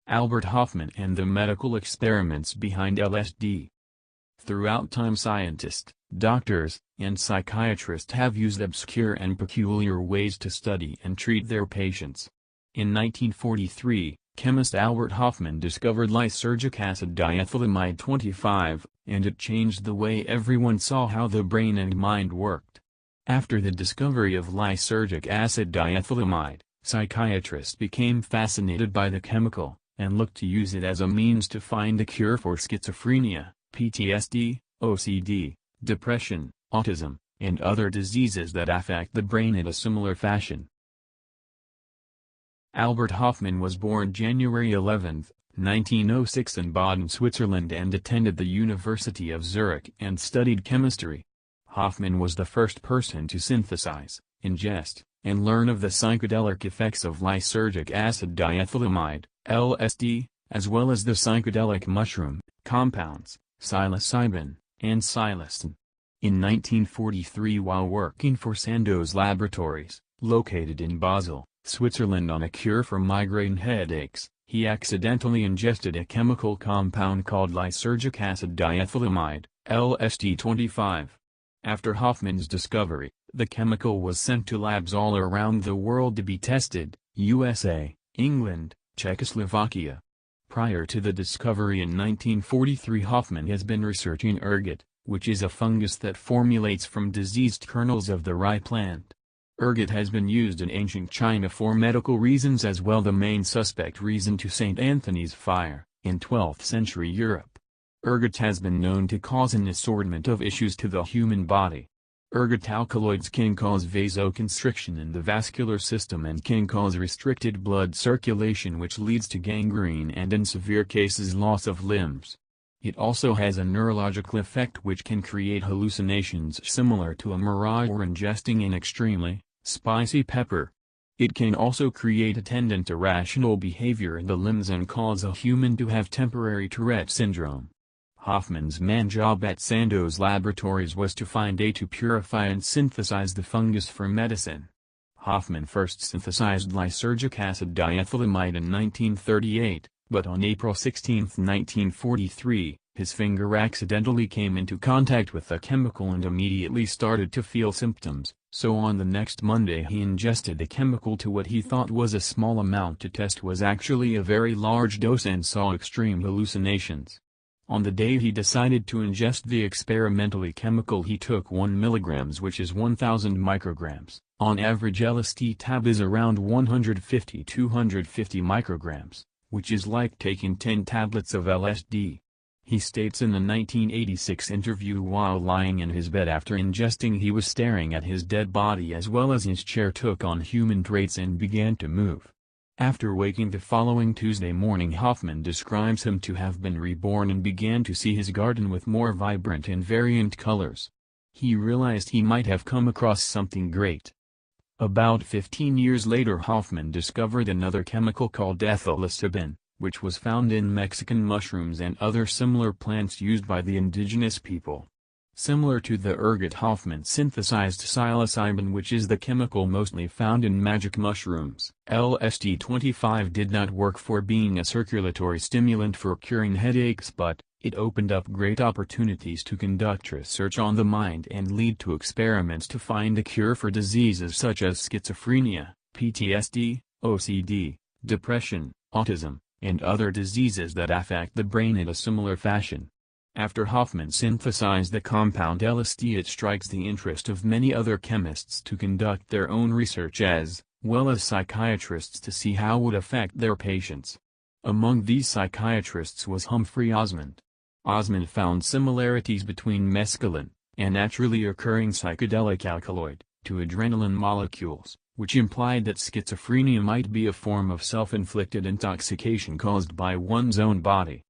Albert Hofmann and the medical experiments behind LSD. Throughout time scientists, doctors, and psychiatrists have used obscure and peculiar ways to study and treat their patients. In 1943, chemist Albert Hofmann discovered lysergic acid diethylamide 25, and it changed the way everyone saw how the brain and mind worked. After the discovery of lysergic acid diethylamide, psychiatrists became fascinated by the chemical, and looked to use it as a means to find a cure for schizophrenia, PTSD, OCD, depression, autism, and other diseases that affect the brain in a similar fashion. Albert Hofmann was born January 11, 1906 in Baden, Switzerland and attended the University of Zurich and studied chemistry. Hofmann was the first person to synthesize, ingest, and learn of the psychedelic effects of lysergic acid diethylamide, LSD, as well as the psychedelic mushroom compounds, psilocybin, and psilocin. In 1943, while working for Sandoz Laboratories, located in Basel, Switzerland on a cure for migraine headaches, he accidentally ingested a chemical compound called lysergic acid diethylamide, LSD-25. After Hofmann's discovery, the chemical was sent to labs all around the world to be tested, USA, England, Czechoslovakia. Prior to the discovery in 1943, Hofmann has been researching ergot, which is a fungus that formulates from diseased kernels of the rye plant. Ergot has been used in ancient China for medical reasons as well, the main suspect reason to St. Anthony's fire, in 12th century Europe. Ergot has been known to cause an assortment of issues to the human body. Ergot alkaloids can cause vasoconstriction in the vascular system and can cause restricted blood circulation, which leads to gangrene and in severe cases loss of limbs. It also has a neurological effect which can create hallucinations similar to a mirage or ingesting an extremely spicy pepper. It can also create attendant irrational behavior in the limbs and cause a human to have temporary Tourette syndrome. Hofmann's main job at Sandoz Laboratories was to find a to purify and synthesize the fungus for medicine. Hofmann first synthesized lysergic acid diethylamide in 1938, but on April 16, 1943, his finger accidentally came into contact with the chemical and immediately started to feel symptoms, so on the next Monday he ingested the chemical to what he thought was a small amount to test was actually a very large dose and saw extreme hallucinations. On the day he decided to ingest the experimentally chemical, he took 1 mg, which is 1000 micrograms. On average, LSD tab is around 150–250 micrograms, which is like taking 10 tablets of LSD. He states in the 1986 interview, while lying in his bed after ingesting, he was staring at his dead body as well as his chair took on human traits and began to move. After waking the following Tuesday morning, Hofmann describes him to have been reborn and began to see his garden with more vibrant and variant colors. He realized he might have come across something great. About 15 years later, Hofmann discovered another chemical called psilocybin, which was found in Mexican mushrooms and other similar plants used by the indigenous people. Similar to the ergot, Hofmann synthesized psilocybin, which is the chemical mostly found in magic mushrooms. LSD-25 did not work for being a circulatory stimulant for curing headaches, but it opened up great opportunities to conduct research on the mind and lead to experiments to find a cure for diseases such as schizophrenia, PTSD, OCD, depression, autism, and other diseases that affect the brain in a similar fashion. After Hofmann synthesized the compound LSD, it strikes the interest of many other chemists to conduct their own research as well as psychiatrists to see how it would affect their patients. Among these psychiatrists was Humphrey Osmond. Osmond found similarities between mescaline, a naturally occurring psychedelic alkaloid, to adrenaline molecules, which implied that schizophrenia might be a form of self-inflicted intoxication caused by one's own body.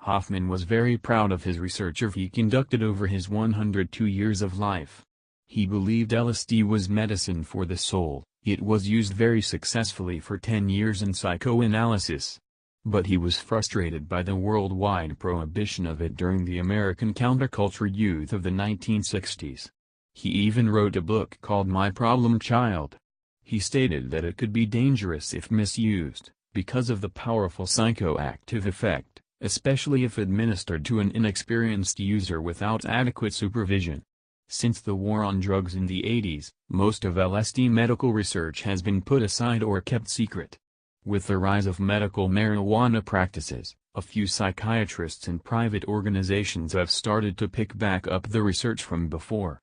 Hofmann was very proud of his research he conducted over his 102 years of life. He believed LSD was medicine for the soul. It was used very successfully for 10 years in psychoanalysis. But he was frustrated by the worldwide prohibition of it during the American counterculture youth of the 1960s. He even wrote a book called My Problem Child. He stated that it could be dangerous if misused, because of the powerful psychoactive effect, especially if administered to an inexperienced user without adequate supervision. Since the war on drugs in the 80s, most of LSD medical research has been put aside or kept secret. With the rise of medical marijuana practices, a few psychiatrists and private organizations have started to pick back up the research from before.